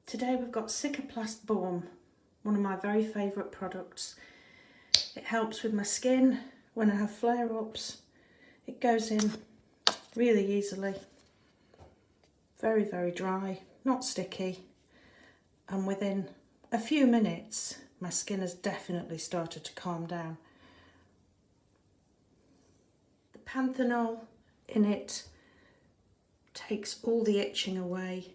Today we've got Cicaplast Baume, one of my very favourite products. It helps with my skin when I have flare-ups. It goes in really easily. Very, very dry, not sticky. And within a few minutes, my skin has definitely started to calm down. The panthenol in it takes all the itching away.